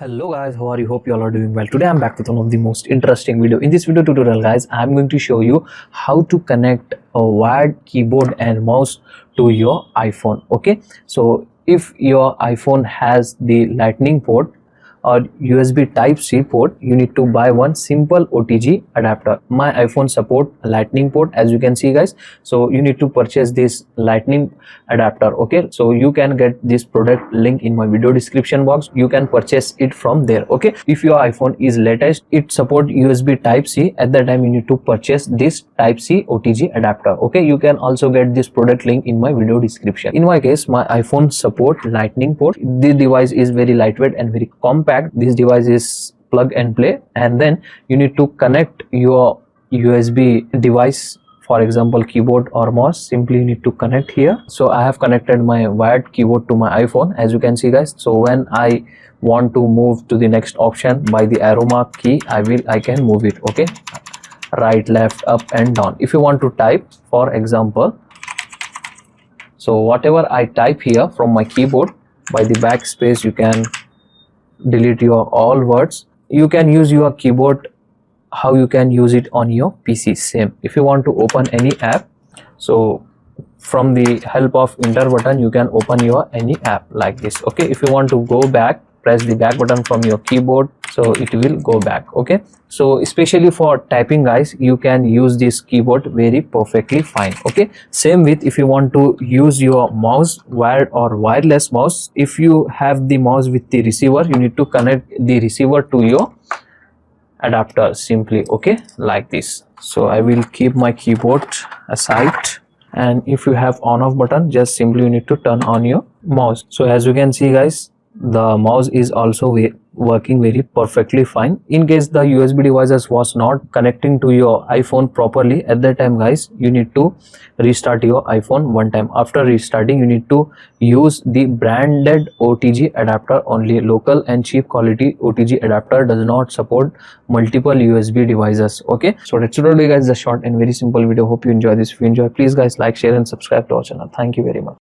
Hello guys, how are you? Hope you all are doing well. Today I'm back with one of the most interesting video. In this video tutorial guys, I'm going to show you how to connect a wired keyboard and mouse to your iPhone. Okay, so if your iPhone has the lightning port or USB Type-C port, you need to buy one simple OTG adapter. My iPhone support lightning port, as you can see guys, so you need to purchase this lightning adapter. Okay, so you can get this product link in my video description box. You can purchase it from there. Okay, if your iPhone is latest, it support USB Type-C, at that time you need to purchase this Type-C OTG adapter. Okay, you can also get this product link in my video description. In my case, my iPhone support lightning port. The device is very lightweight and very compact. This device is plug and play, and then you need to connect your USB device, for example keyboard or mouse. Simply you need to connect here. So I have connected my wired keyboard to my iPhone, as you can see guys. So when I want to move to the next option by the arrow mark key, I can move it. Okay, right, left, up and down. If you want to type, for example, so whatever I type here from my keyboard, by the backspace you can delete your all words. You can use your keyboard how you can use it on your PC. Same, if you want to open any app, so from the help of enter button you can open your any app like this. Okay, if you want to go back, press the back button from your keyboard, so it will go back. Okay, so especially for typing guys, you can use this keyboard very perfectly fine. Okay, same with if you want to use your mouse, wired or wireless mouse. If you have the mouse with the receiver, you need to connect the receiver to your adapter simply. Okay, like this. So I will keep my keyboard aside, and if you have on off button, just simply you need to turn on your mouse. So as you can see guys, the mouse is also working very perfectly fine. In case the USB devices was not connecting to your iPhone properly, at that time guys, you need to restart your iPhone one time. After restarting, you need to use the branded OTG adapter only. Local and cheap quality OTG adapter does not support multiple USB devices. Okay, so that's it guys, the short and very simple video. Hope you enjoy this. If you enjoy, please guys like, share and subscribe to our channel. Thank you very much.